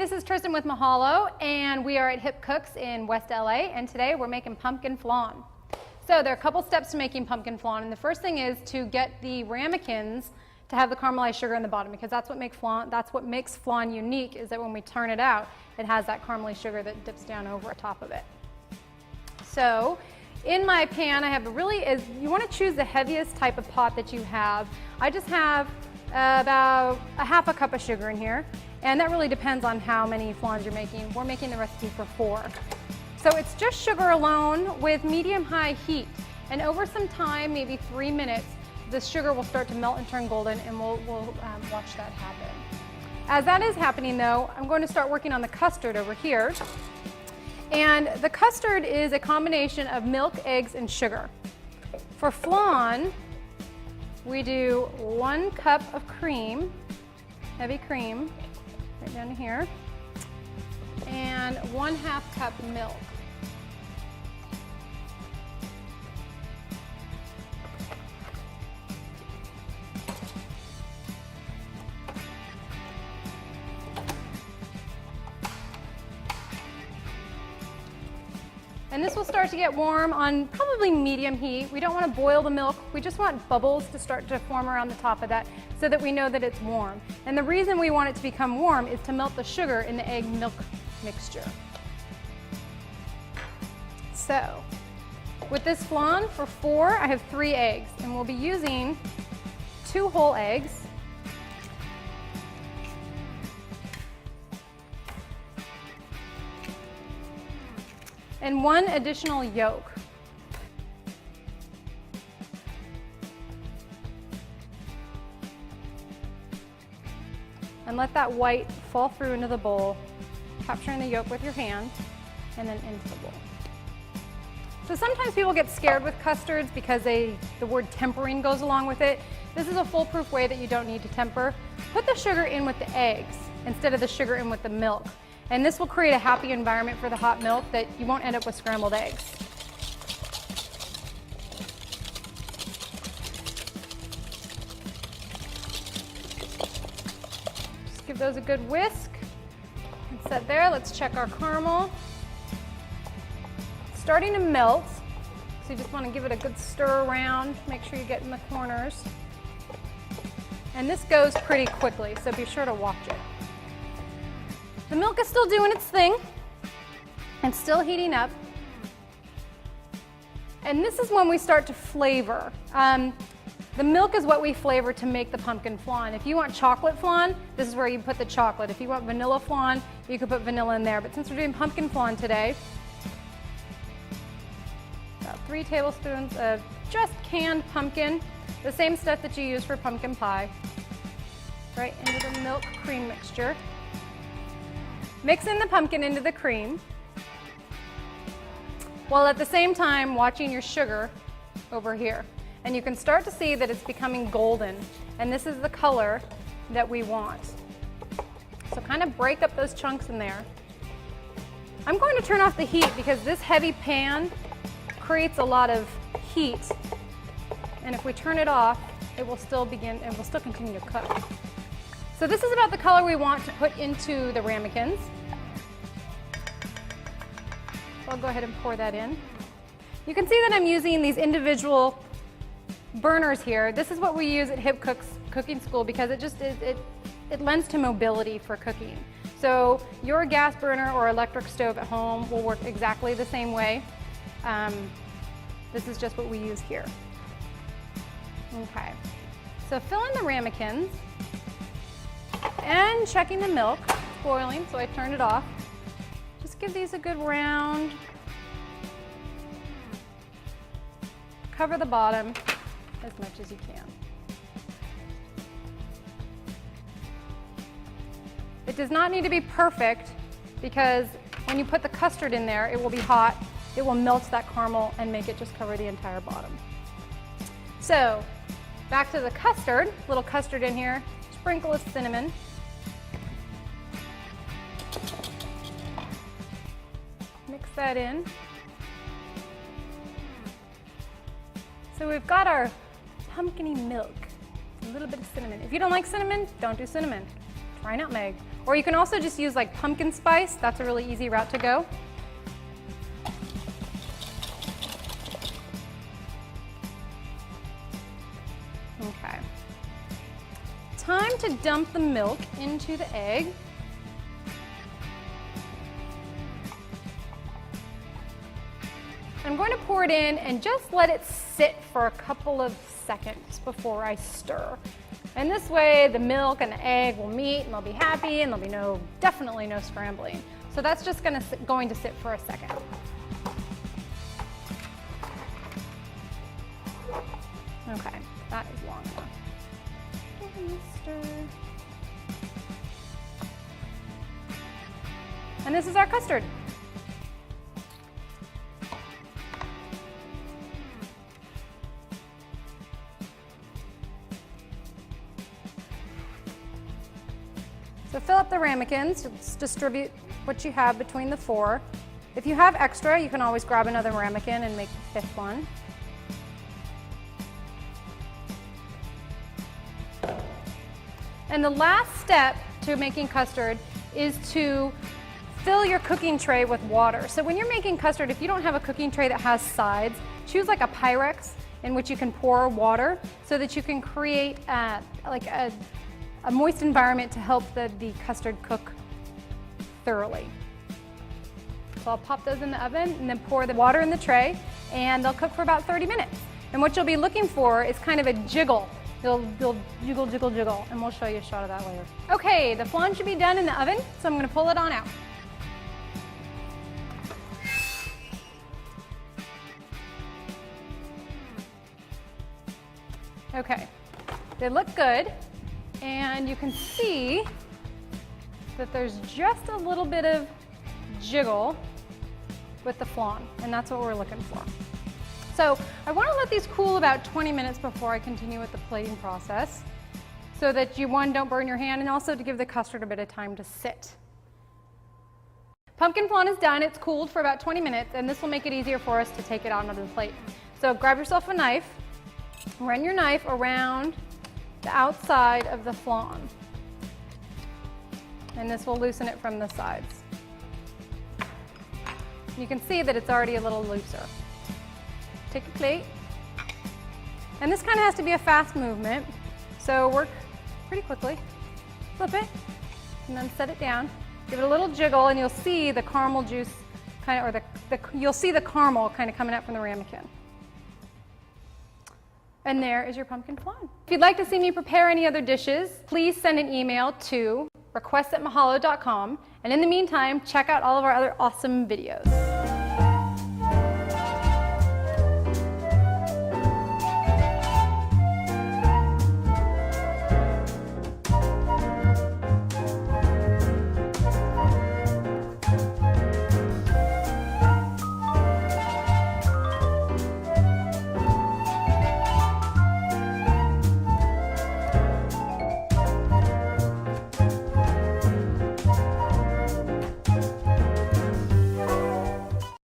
this is Tristan with Mahalo, and we are at Hipcooks in West LA, and today we're making pumpkin flan. So there are a couple steps to making pumpkin flan, and the first thing is to get the ramekins to have the caramelized sugar in the bottom, because that's what makes flan unique, is that when we turn it out, it has that caramelized sugar that dips down over top of it. So in my pan, I have you want to choose the heaviest type of pot that you have. I just have about a half a cup of sugar in here. And that really depends on how many flans you're making. We're making the recipe for 4. So it's just sugar alone with medium-high heat. And over some time, maybe 3 minutes, the sugar will start to melt and turn golden, and we'll watch that happen. As that is happening though, I'm going to start working on the custard over here. And the custard is a combination of milk, eggs, and sugar. For flan, we do 1 cup of cream, heavy cream, right down here, and 1/2 cup milk. And this will start to get warm on probably medium heat. We don't want to boil the milk. We just want bubbles to start to form around the top of that so that we know that it's warm. And the reason we want it to become warm is to melt the sugar in the egg milk mixture. So with this flan for 4, I have 3 eggs, and we'll be using 2 whole eggs. And 1 additional yolk. And let that white fall through into the bowl, capturing the yolk with your hand, and then into the bowl. So sometimes people get scared with custards because the word tempering goes along with it. This is a foolproof way that you don't need to temper. Put the sugar in with the eggs instead of the sugar in with the milk. And this will create a happy environment for the hot milk that you won't end up with scrambled eggs. Just give those a good whisk and set there. Let's check our caramel. It's starting to melt, so you just want to give it a good stir around. Make sure you get in the corners. And this goes pretty quickly, so be sure to watch it. The milk is still doing its thing and still heating up. And this is when we start to flavor. The milk is what we flavor to make the pumpkin flan. If you want chocolate flan, this is where you put the chocolate. If you want vanilla flan, you could put vanilla in there. But since we're doing pumpkin flan today, about 3 tablespoons of just canned pumpkin, the same stuff that you use for pumpkin pie, right into the milk cream mixture. Mix in the pumpkin into the cream, while at the same time watching your sugar over here. And you can start to see that it's becoming golden, and this is the color that we want. So kind of break up those chunks in there. I'm going to turn off the heat because this heavy pan creates a lot of heat, and if we turn it off, it will still continue to cook. So this is about the color we want to put into the ramekins. So I'll go ahead and pour that in. You can see that I'm using these individual burners here. This is what we use at Hipcooks Cooking School because it lends to mobility for cooking. So your gas burner or electric stove at home will work exactly the same way. This is just what we use here. Okay, so fill in the ramekins. And checking the milk, it's boiling, so I turned it off. Just give these a good round. Cover the bottom as much as you can. It does not need to be perfect because when you put the custard in there, it will be hot. It will melt that caramel and make it just cover the entire bottom. So back to the custard, little custard in here. Sprinkle of cinnamon. Mix that in. So we've got our pumpkin-y milk, a little bit of cinnamon. If you don't like cinnamon, don't do cinnamon. Try nutmeg. Or you can also just use like pumpkin spice. That's a really easy route to go. Okay. Time to dump the milk into the egg. I'm going to pour it in and just let it sit for a couple of seconds before I stir. And this way the milk and the egg will meet and they'll be happy and there'll be definitely no scrambling. So that's just going to sit for a second. Okay, that is long enough. Stir. And this is our custard. So fill up the ramekins, just distribute what you have between the 4. If you have extra, you can always grab another ramekin and make the 5th one. And the last step to making custard is to fill your cooking tray with water. So when you're making custard, if you don't have a cooking tray that has sides, choose like a Pyrex in which you can pour water so that you can create like a moist environment to help the custard cook thoroughly. So I'll pop those in the oven and then pour the water in the tray and they'll cook for about 30 minutes. And what you'll be looking for is kind of a jiggle. You'll jiggle, jiggle, jiggle, and we'll show you a shot of that later. Okay, the flan should be done in the oven, so I'm gonna pull it on out. Okay, they look good. And you can see that there's just a little bit of jiggle with the flan, and that's what we're looking for. So I want to let these cool about 20 minutes before I continue with the plating process so that you, one, don't burn your hand, and also to give the custard a bit of time to sit. Pumpkin flan is done. It's cooled for about 20 minutes, and this will make it easier for us to take it out onto the plate. So grab yourself a knife, run your knife around the outside of the flan, and this will loosen it from the sides. You can see that it's already a little looser. Take a plate, and this kind of has to be a fast movement, so work pretty quickly. Flip it, and then set it down. Give it a little jiggle, and you'll see the caramel juice kind of, or you'll see the caramel kind of coming out from the ramekin. And there is your pumpkin flan. If you'd like to see me prepare any other dishes, please send an email to requests@mahalo.com. And in the meantime, check out all of our other awesome videos.